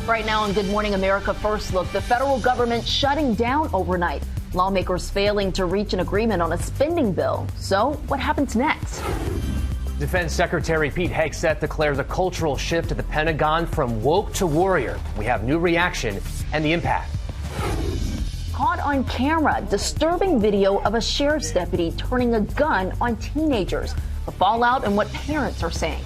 Right now on Good Morning America First Look, the federal government shutting down overnight. Lawmakers failing to reach an agreement on a spending bill. So what happens next? Defense Secretary Pete Hegseth declares a cultural shift at the Pentagon from woke to warrior. We have new reaction and the impact. Caught on camera, disturbing video of a sheriff's deputy turning a gun on teenagers. The fallout and what parents are saying.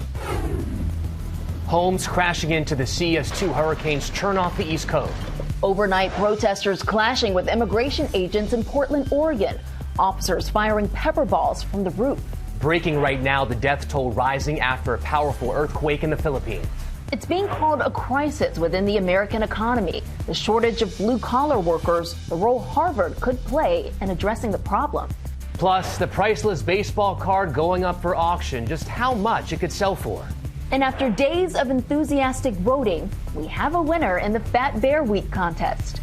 Homes crashing into the sea as two hurricanes churn off the East Coast. Overnight protesters clashing with immigration agents in Portland, Oregon. Officers firing pepper balls from the roof. Breaking right now, the death toll rising after a powerful earthquake in the Philippines. It's being called a crisis within the American economy. The shortage of blue-collar workers, the role Harvard could play in addressing the problem. Plus, the priceless baseball card going up for auction, just how much it could sell for. And after days of enthusiastic voting, we have a winner in the Fat Bear Week contest.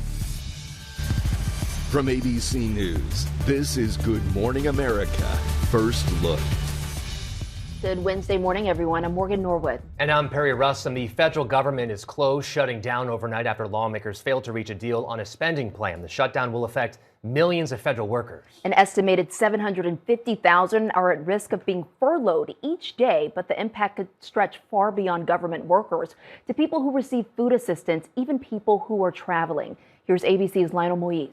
From ABC News, this is Good Morning America First Look. Good Wednesday morning, everyone. I'm Morgan Norwood. And I'm Perry Russom. The federal government is closed, shutting down overnight after lawmakers failed to reach a deal on a spending plan. The shutdown will affect millions of federal workers. An estimated 750,000 are at risk of being furloughed each day, but the impact could stretch far beyond government workers to people who receive food assistance, even people who are traveling. Here's ABC's Lionel Moise.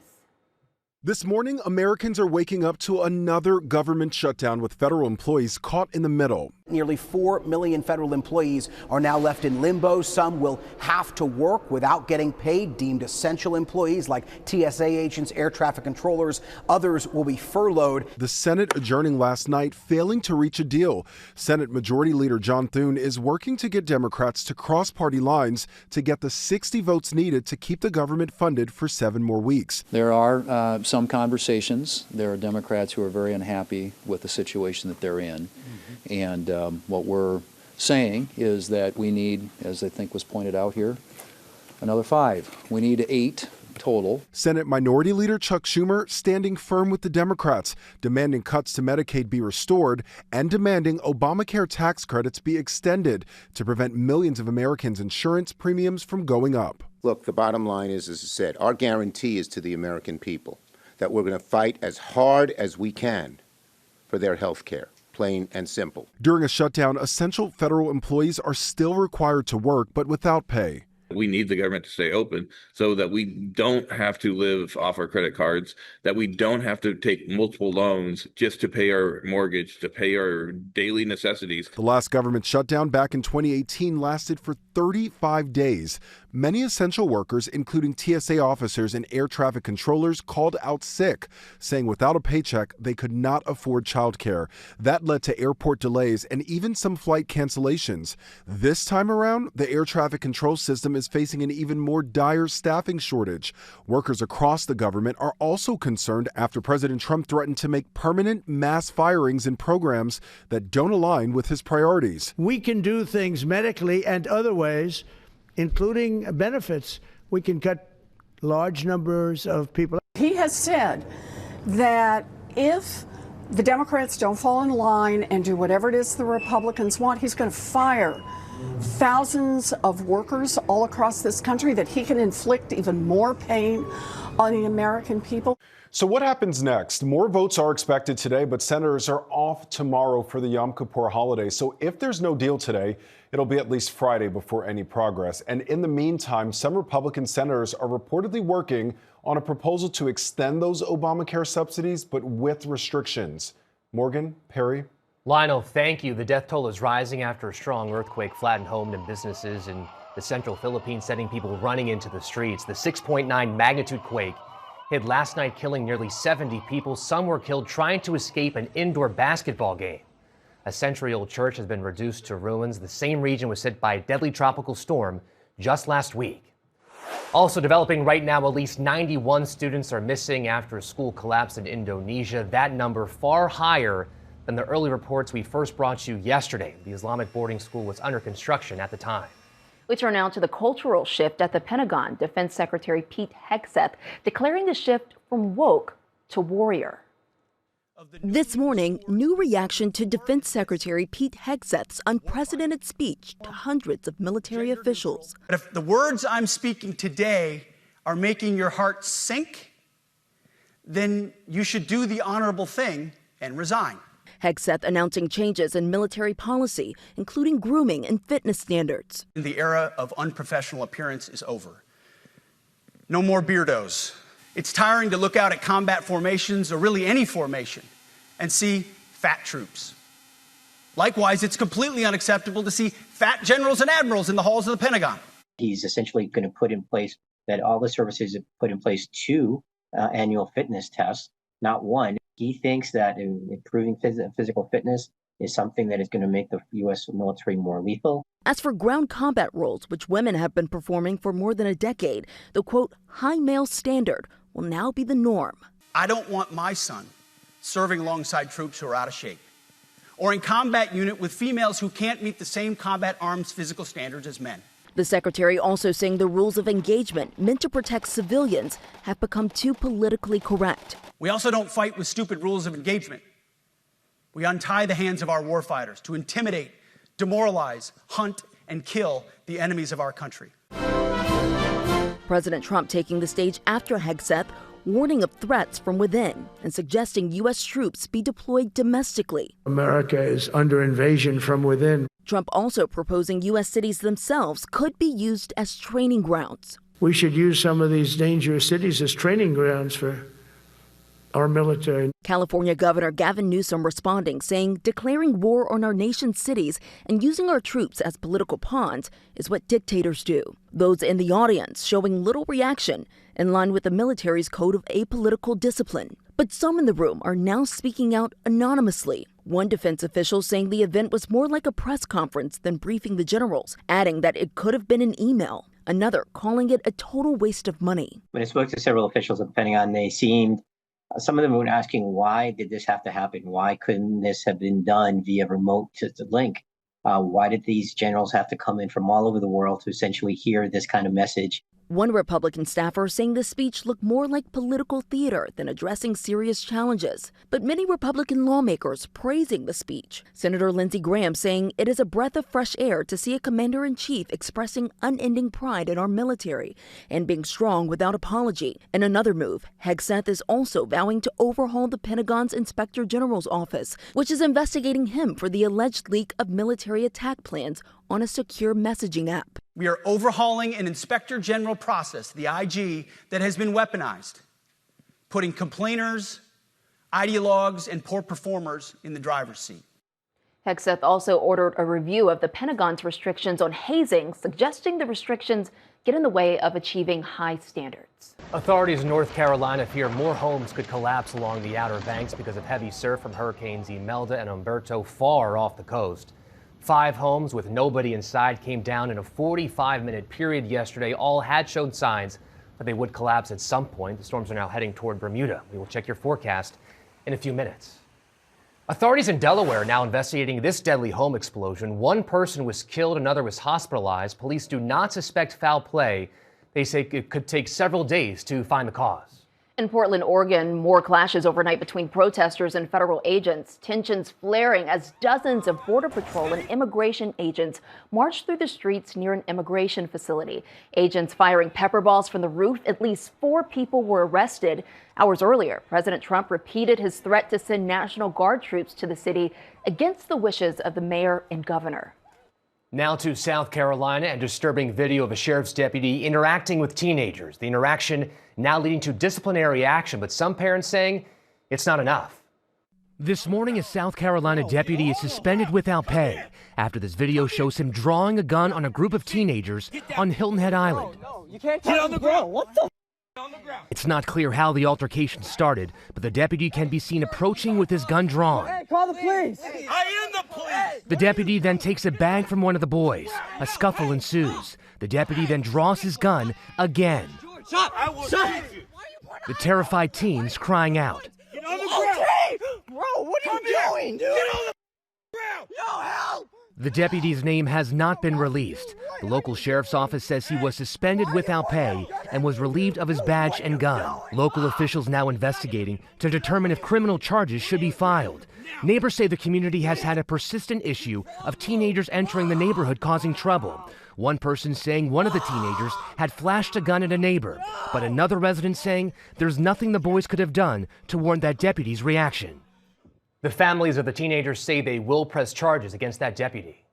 This morning, Americans are waking up to another government shutdown with federal employees caught in the middle. Nearly 4 million federal employees are now left in limbo. Some will have to work without getting paid, deemed essential employees like TSA agents, air traffic controllers. Others will be furloughed. The Senate adjourning last night, failing to reach a deal. Senate Majority Leader John Thune is working to get Democrats to cross party lines to get the 60 votes needed to keep the government funded for 7 more weeks. There are some conversations. There are Democrats who are very unhappy with the situation that they're in. And what we're saying is that we need, as I think was pointed out here, another 5. We need 8 total. Senate Minority Leader Chuck Schumer standing firm with the Democrats, demanding cuts to Medicaid be restored and demanding Obamacare tax credits be extended to prevent millions of Americans' insurance premiums from going up. Look, the bottom line is, as I said, our guarantee is to the American people that we're going to fight as hard as we can for their health care. Plain and simple. During a shutdown, essential federal employees are still required to work, but without pay. We need the government to stay open so that we don't have to live off our credit cards, that we don't have to take multiple loans just to pay our mortgage, to pay our daily necessities. The last government shutdown back in 2018 lasted for 35 days. Many essential workers, including TSA officers and air traffic controllers, called out sick, saying without a paycheck, they could not afford childcare. That led to airport delays and even some flight cancellations. This time around, the air traffic control system is facing an even more dire staffing shortage. Workers across the government are also concerned after President Trump threatened to make permanent mass firings in programs that don't align with his priorities. We can do things medically and other ways, including benefits. We can cut large numbers of people. He has said that if the Democrats don't fall in line and do whatever it is the Republicans want, he's going to fire thousands of workers all across this country, that he can inflict even more pain on the American people. So what happens next? More votes are expected today, but senators are off tomorrow for the Yom Kippur holiday. So if there's no deal today, it'll be at least Friday before any progress. And in the meantime, some Republican senators are reportedly working on a proposal to extend those Obamacare subsidies, but with restrictions. Morgan, Perry. Lionel, thank you. The death toll is rising after a strong earthquake flattened homes and businesses in the central Philippines, sending people running into the streets. The 6.9 magnitude quake hit last night, killing nearly 70 people. Some were killed trying to escape an indoor basketball game. A century-old church has been reduced to ruins. The same region was hit by a deadly tropical storm just last week. Also developing right now, at least 91 students are missing after a school collapse in Indonesia. That number far higher than the early reports we first brought you yesterday. The Islamic boarding school was under construction at the time. We turn now to the cultural shift at the Pentagon. Defense Secretary Pete Hegseth declaring the shift from woke to warrior. This morning, new reaction to Defense Secretary Pete Hegseth's unprecedented speech to hundreds of military officials. But if the words I'm speaking today are making your heart sink, then you should do the honorable thing and resign. Hegseth announcing changes in military policy, including grooming and fitness standards. The era of unprofessional appearance is over. No more beardos. It's tiring to look out at combat formations, or really any formation, and see fat troops. Likewise, it's completely unacceptable to see fat generals and admirals in the halls of the Pentagon. He's essentially going to put in place that all the services have put in place 2 annual fitness tests, not 1. He thinks that improving physical fitness is something that is going to make the U.S. military more lethal. As for ground combat roles, which women have been performing for more than a decade, the, quote, high male standard will now be the norm. I don't want my son serving alongside troops who are out of shape, or in combat unit with females who can't meet the same combat arms physical standards as men. The secretary also saying the rules of engagement meant to protect civilians have become too politically correct. We also don't fight with stupid rules of engagement. We untie the hands of our warfighters to intimidate, demoralize, hunt, and kill the enemies of our country. President Trump taking the stage after Hegseth, warning of threats from within and suggesting U.S. troops be deployed domestically. America is under invasion from within. Trump also proposing U.S. cities themselves could be used as training grounds. We should use some of these dangerous cities as training grounds for our military. California Governor Gavin Newsom responding, saying declaring war on our nation's cities and using our troops as political pawns is what dictators do. Those in the audience showing little reaction, in line with the military's code of apolitical discipline. But some in the room are now speaking out anonymously. One defense official saying the event was more like a press conference than briefing the generals, adding that it could have been an email. Another calling it a total waste of money. When I spoke to several officials at the Pentagon, some of them were asking, why did this have to happen? Why couldn't this have been done via remote link? Why did these generals have to come in from all over the world to essentially hear this kind of message? One Republican staffer saying the speech looked more like political theater than addressing serious challenges. But many Republican lawmakers praising the speech. Senator Lindsey Graham saying it is a breath of fresh air to see a commander-in-chief expressing unending pride in our military and being strong without apology. In another move, Hegseth is also vowing to overhaul the Pentagon's Inspector General's office, which is investigating him for the alleged leak of military attack plans on a secure messaging app. We are overhauling an Inspector General process, the IG, that has been weaponized, putting complainers, ideologues, and poor performers in the driver's seat. Hegseth also ordered a review of the Pentagon's restrictions on hazing, suggesting the restrictions get in the way of achieving high standards. Authorities in North Carolina fear more homes could collapse along the Outer Banks because of heavy surf from hurricanes Imelda and Umberto far off the coast. 5 homes with nobody inside came down in a 45-minute period yesterday. All had shown signs that they would collapse at some point. The storms are now heading toward Bermuda. We will check your forecast in a few minutes. Authorities in Delaware are now investigating this deadly home explosion. 1 person was killed, another was hospitalized. Police do not suspect foul play. They say it could take several days to find the cause. In Portland, Oregon, more clashes overnight between protesters and federal agents. Tensions flaring as dozens of Border Patrol and immigration agents marched through the streets near an immigration facility. Agents firing pepper balls from the roof. At least 4 people were arrested. Hours earlier, President Trump repeated his threat to send National Guard troops to the city against the wishes of the mayor and governor. Now to South Carolina, and disturbing video of a sheriff's deputy interacting with teenagers. The interaction now leading to disciplinary action, but some parents saying it's not enough. This morning, a South Carolina deputy is suspended without pay after this video shows him drawing a gun on a group of teenagers on Hilton Head Island. No, you can't get on the ground. What the? It's not clear how the altercation started, but the deputy can be seen approaching with his gun drawn. Hey, call the police. I am the police. The deputy then takes a bag from one of the boys. A scuffle ensues. The deputy then draws his gun again. Shut! The terrified teens crying out. Get on the ground. Okay. Bro, what are you doing? Get on the ground. Yo, help! The deputy's name has not been released. The local sheriff's office says he was suspended without pay and was relieved of his badge and gun. Local officials now investigating to determine if criminal charges should be filed. Neighbors say the community has had a persistent issue of teenagers entering the neighborhood causing trouble. One person saying one of the teenagers had flashed a gun at a neighbor, but another resident saying there's nothing the boys could have done to warrant that deputy's reaction. The families of the teenagers say they will press charges against that deputy.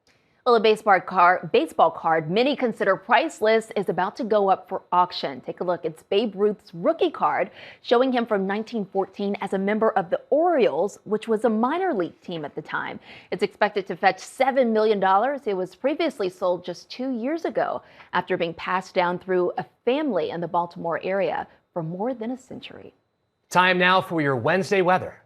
Well, a baseball card many consider priceless is about to go up for auction. Take a look. It's Babe Ruth's rookie card, showing him from 1914 as a member of the Orioles, which was a minor league team at the time. It's expected to fetch $7 million. It was previously sold just 2 years ago after being passed down through a family in the Baltimore area for more than a century. Time now for your Wednesday weather.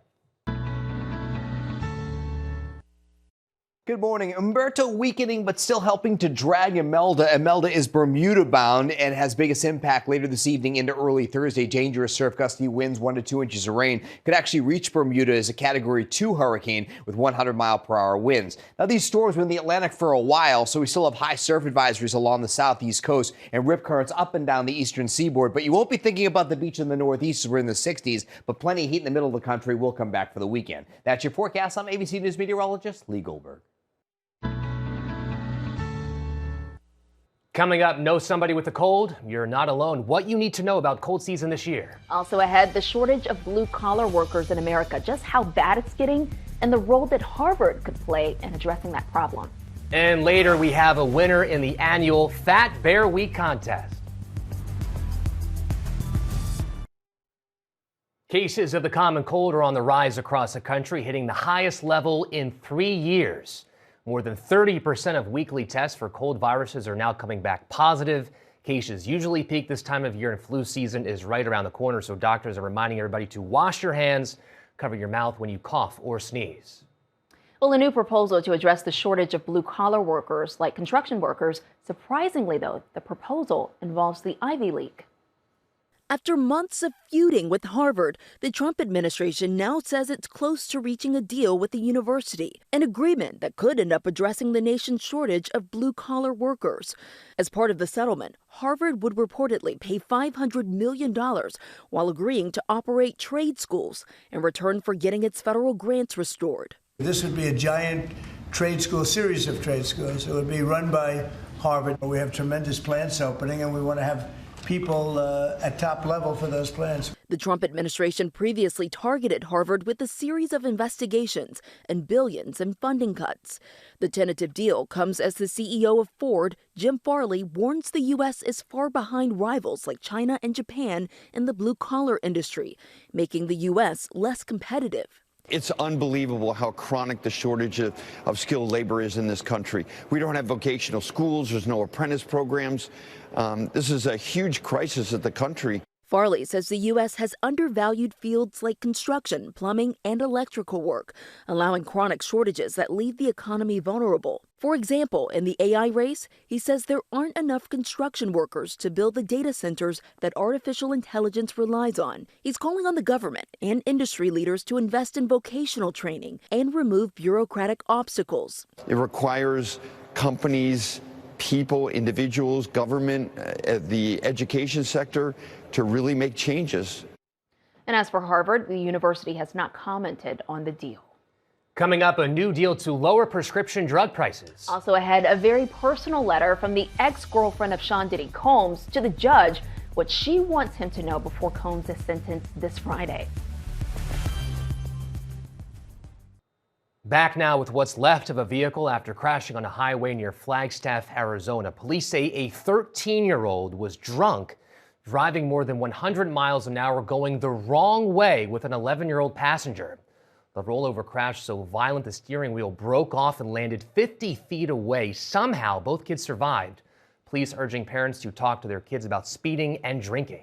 Good morning. Umberto weakening but still helping to drag Imelda. Imelda is Bermuda bound and has biggest impact later this evening into early Thursday. Dangerous surf gusty winds, 1 to 2 inches of rain could actually reach Bermuda as a Category 2 hurricane with 100-mile-per-hour winds. Now, these storms were in the Atlantic for a while, so we still have high surf advisories along the southeast coast and rip currents up and down the eastern seaboard. But you won't be thinking about the beach in the northeast as we're in the 60s, but plenty of heat in the middle of the country will come back for the weekend. That's your forecast. I'm ABC News meteorologist Lee Goldberg. Coming up, know somebody with a cold? You're not alone. What you need to know about cold season this year. Also ahead, the shortage of blue-collar workers in America, just how bad it's getting, and the role that Harvard could play in addressing that problem. And later, we have a winner in the annual Fat Bear Week contest. Cases of the common cold are on the rise across the country, hitting the highest level in 3 years. More than 30% of weekly tests for cold viruses are now coming back positive. Cases usually peak this time of year, and flu season is right around the corner, so doctors are reminding everybody to wash your hands, cover your mouth when you cough or sneeze. Well, a new proposal to address the shortage of blue-collar workers like construction workers. Surprisingly, though, the proposal involves the Ivy League. After months of feuding with Harvard, the Trump administration now says it's close to reaching a deal with the university, an agreement that could end up addressing the nation's shortage of blue-collar workers. As part of the settlement, Harvard would reportedly pay $500 million while agreeing to operate trade schools in return for getting its federal grants restored. This would be a giant trade school, series of trade schools. It would be run by Harvard. We have tremendous plants opening, and we want to have people at top level for those plans. The Trump administration previously targeted Harvard with a series of investigations and billions in funding cuts. The tentative deal comes as the CEO of Ford, Jim Farley, warns the U.S. is far behind rivals like China and Japan in the blue-collar industry, making the U.S. less competitive. It's unbelievable how chronic the shortage of skilled labor is in this country. We don't have vocational schools. There's no apprentice programs. This is a huge crisis at the country. Farley says the U.S. has undervalued fields like construction, plumbing, and electrical work, allowing chronic shortages that leave the economy vulnerable. For example, in the AI race, he says there aren't enough construction workers to build the data centers that artificial intelligence relies on. He's calling on the government and industry leaders to invest in vocational training and remove bureaucratic obstacles. It requires companies, people, individuals, government, the education sector to really make changes. And as for Harvard, the university has not commented on the deal. Coming up, a new deal to lower prescription drug prices. Also ahead, a very personal letter from the ex-girlfriend of Sean Diddy, Combs, to the judge, what she wants him to know before Combs is sentenced this Friday. Back now with what's left of a vehicle after crashing on a highway near Flagstaff, Arizona. Police say a 13-year-old was drunk, driving more than 100 miles an hour, going the wrong way with an 11-year-old passenger. The rollover crash so violent the steering wheel broke off and landed 50 feet away. Somehow, both kids survived. Police urging parents to talk to their kids about speeding and drinking.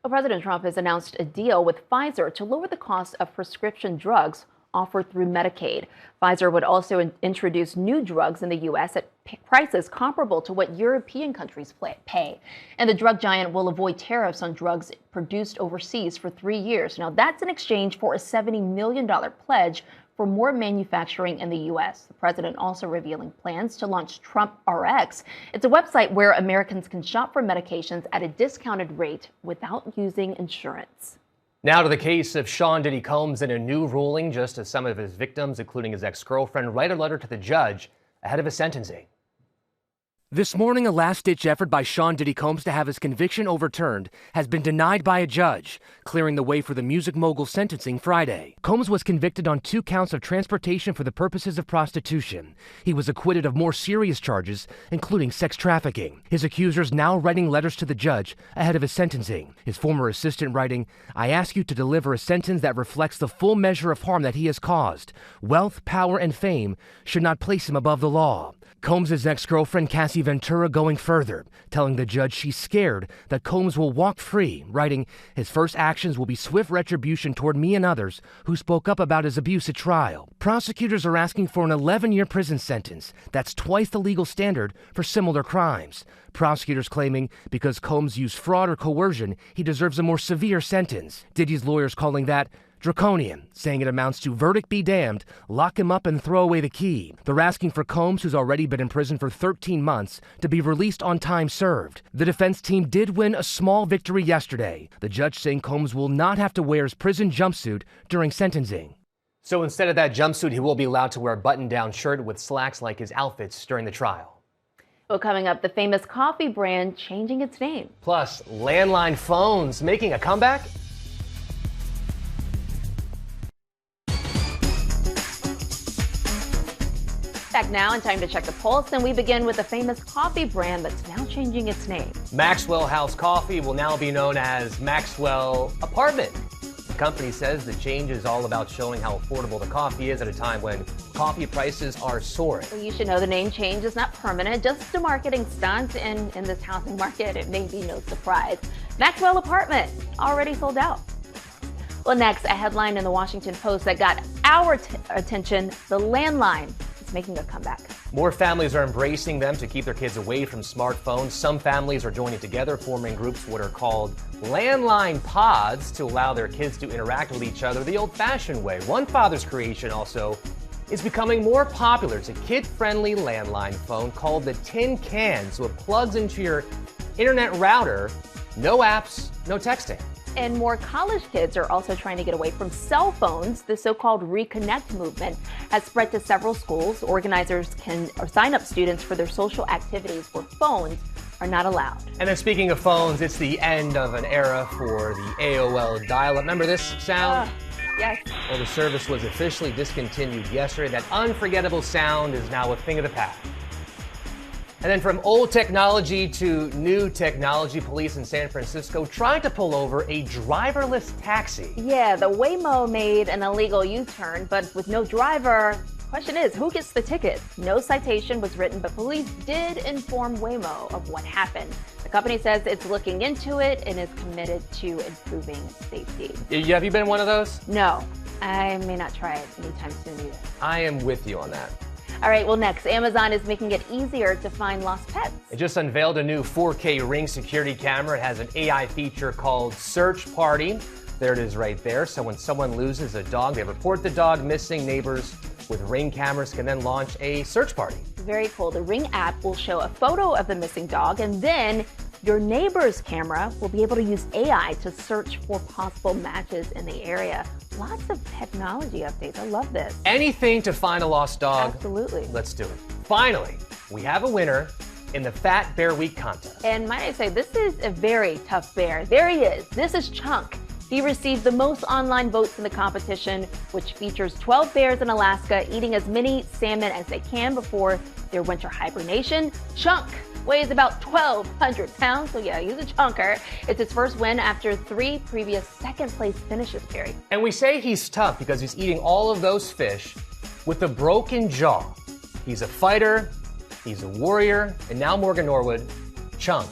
Well, President Trump has announced a deal with Pfizer to lower the cost of prescription drugs offered through Medicaid. Pfizer would also introduce new drugs in the U.S. at prices comparable to what European countries pay. And the drug giant will avoid tariffs on drugs produced overseas for 3 years. Now, that's in exchange for a $70 million pledge for more manufacturing in the U.S. The president also revealing plans to launch Trump RX. It's a website where Americans can shop for medications at a discounted rate without using insurance. Now to the case of Sean Diddy Combs in a new ruling, just as some of his victims, including his ex-girlfriend, write a letter to the judge ahead of his sentencing. This morning, a last-ditch effort by Sean Diddy Combs to have his conviction overturned has been denied by a judge, clearing the way for the music mogul's sentencing Friday. Combs was convicted on 2 counts of transportation for the purposes of prostitution. He was acquitted of more serious charges, including sex trafficking. His accusers now writing letters to the judge ahead of his sentencing. His former assistant writing, "I ask you to deliver a sentence that reflects the full measure of harm that he has caused. Wealth, power, and fame should not place him above the law." Combs' ex-girlfriend Cassie Ventura going further, telling the judge she's scared that Combs will walk free, writing, "His first actions will be swift retribution toward me and others who spoke up about his abuse at trial." Prosecutors are asking for an 11-year prison sentence. That's twice the legal standard for similar crimes. Prosecutors claiming because Combs used fraud or coercion, he deserves a more severe sentence. Diddy's lawyers calling that draconian, saying it amounts to verdict be damned, lock him up and throw away the key. They're asking for Combs, who's already been in prison for 13 months, to be released on time served. The defense team did win a small victory yesterday. The judge saying Combs will not have to wear his prison jumpsuit during sentencing. So instead of that jumpsuit, he will be allowed to wear a button-down shirt with slacks like his outfits during the trial. Well, coming up, the famous coffee brand changing its name. Plus, landline phones making a comeback. Back now and time to check the pulse, and we begin with the famous coffee brand that's now changing its name. Maxwell House Coffee will now be known as Maxwell Apartment. The company says the change is all about showing how affordable the coffee is at a time when coffee prices are soaring. Well, you should know the name change is not permanent, just a marketing stunt, and in this housing market, it may be no surprise. Maxwell Apartment, already sold out. Well, next, a headline in the Washington Post that got our attention, the landline making a comeback. More families are embracing them to keep their kids away from smartphones. Some families are joining together, forming groups what are called landline pods to allow their kids to interact with each other the old-fashioned way. One father's creation also is becoming more popular. It's a kid-friendly landline phone called the Tin Can, so it plugs into your internet router. No apps, no texting. And more college kids are also trying to get away from cell phones. The so-called Reconnect movement has spread to several schools. Organizers can sign up students for their social activities where phones are not allowed. And then speaking of phones, it's the end of an era for the AOL dial-up. Remember this sound? Yes. Well, the service was officially discontinued yesterday. That unforgettable sound is now a thing of the past. And then from old technology to new technology, police in San Francisco tried to pull over a driverless taxi. Yeah, the Waymo made an illegal U-turn, but with no driver. Question is, who gets the ticket? No citation was written, but police did inform Waymo of what happened. The company says it's looking into it and is committed to improving safety. Have you been one of those? No, I may not try it anytime soon either. I am with you on that. All right, well, next, Amazon is making it easier to find lost pets. It just unveiled a new 4K Ring security camera. It has an AI feature called Search Party. There it is right there. So when someone loses a dog, they report the dog missing. Neighbors with Ring cameras can then launch a search party. Very cool. The Ring app will show a photo of the missing dog, and then your neighbor's camera will be able to use AI to search for possible matches in the area. Lots of technology updates. I love this. Anything to find a lost dog. Absolutely. Let's do it. Finally, we have a winner in the Fat Bear Week contest. And might I say, this is a very tough bear. There he is. This is Chunk. He received the most online votes in the competition, which features 12 bears in Alaska eating as many salmon as they can before their winter hibernation. Chunk weighs about 1,200 pounds, so yeah, he's a chunker. It's his first win after 3 previous second-place finishes, Barry. And we say he's tough because he's eating all of those fish with a broken jaw. He's a fighter, he's a warrior, and now Morgan Norwood, Chunk,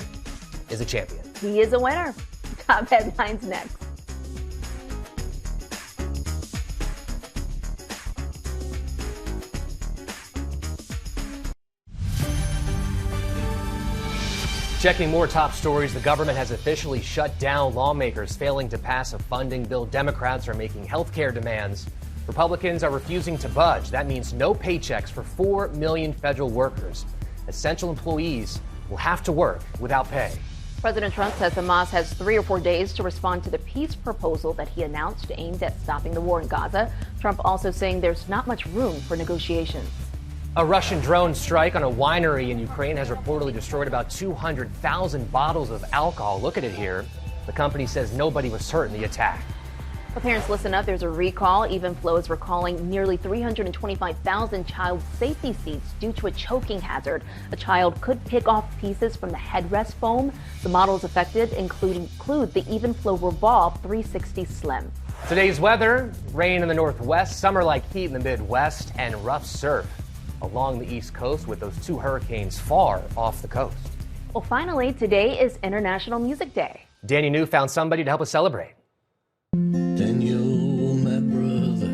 is a champion. He is a winner. Top headlines next. Checking more top stories, the government has officially shut down lawmakers failing to pass a funding bill. Democrats are making health care demands Republicans are refusing to budge. That means no paychecks for 4 million federal workers. Essential employees will have to work without pay. President Trump says Hamas has 3 or 4 days to respond to the peace proposal that he announced aimed at stopping the war in Gaza. Trump also saying there's not much room for negotiations. A Russian drone strike on a winery in Ukraine has reportedly destroyed about 200,000 bottles of alcohol. Look at it here. The company says nobody was hurt in the attack. But parents, listen up. There's a recall. Evenflo is recalling nearly 325,000 child safety seats due to a choking hazard. A child could pick off pieces from the headrest foam. The models affected include the Evenflo Revolve 360 Slim. Today's weather: rain in the northwest, summer-like heat in the Midwest, and rough surf along the East Coast with those 2 hurricanes far off the coast. Well, finally, today is International Music Day. Danny New found somebody to help us celebrate. Daniel, my brother.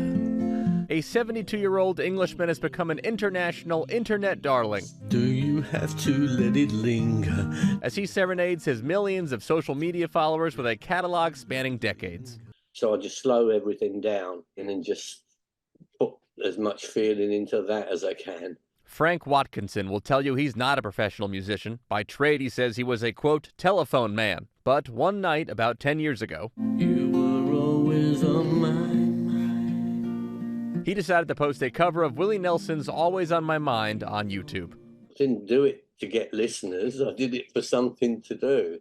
A 72-year-old Englishman has become an international internet darling. Do you have to let it linger? As he serenades his millions of social media followers with a catalog spanning decades. So I just slow everything down and then just put as much feeling into that as I can. Frank Watkinson will tell you he's not a professional musician. By trade, he says he was a, quote, telephone man. But one night, about 10 years ago, you were always on my mind. He decided to post a cover of Willie Nelson's Always on My Mind on YouTube. I didn't do it to get listeners. I did it for something to do.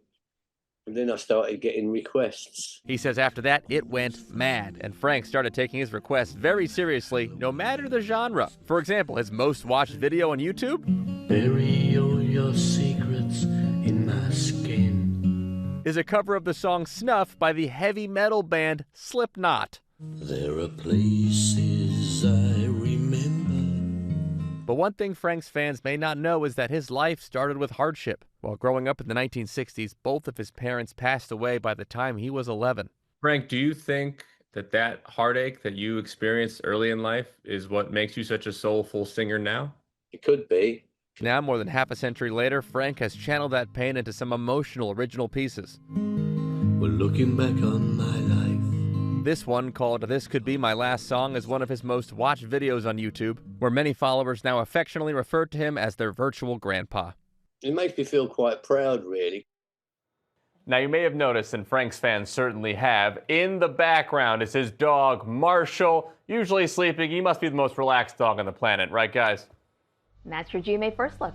And then I started getting requests. He says after that, it went mad, and Frank started taking his requests very seriously, no matter the genre. For example, his most watched video on YouTube? Bury all your secrets in my skin. Is a cover of the song Snuff by the heavy metal band Slipknot. There are places I remember. But one thing Frank's fans may not know is that his life started with hardship. While growing up in the 1960s, both of his parents passed away by the time he was 11. Frank, do you think that heartache that you experienced early in life is what makes you such a soulful singer now? It could be. Now, more than half a century later, Frank has channeled that pain into some emotional original pieces. We're looking back on my life. This one, called This Could Be My Last Song, is one of his most watched videos on YouTube, where many followers now affectionately refer to him as their virtual grandpa. It makes me feel quite proud, really. Now, you may have noticed, and Frank's fans certainly have, in the background is his dog, Marshall, usually sleeping. He must be the most relaxed dog on the planet, right, guys? And that's your GMA First Look.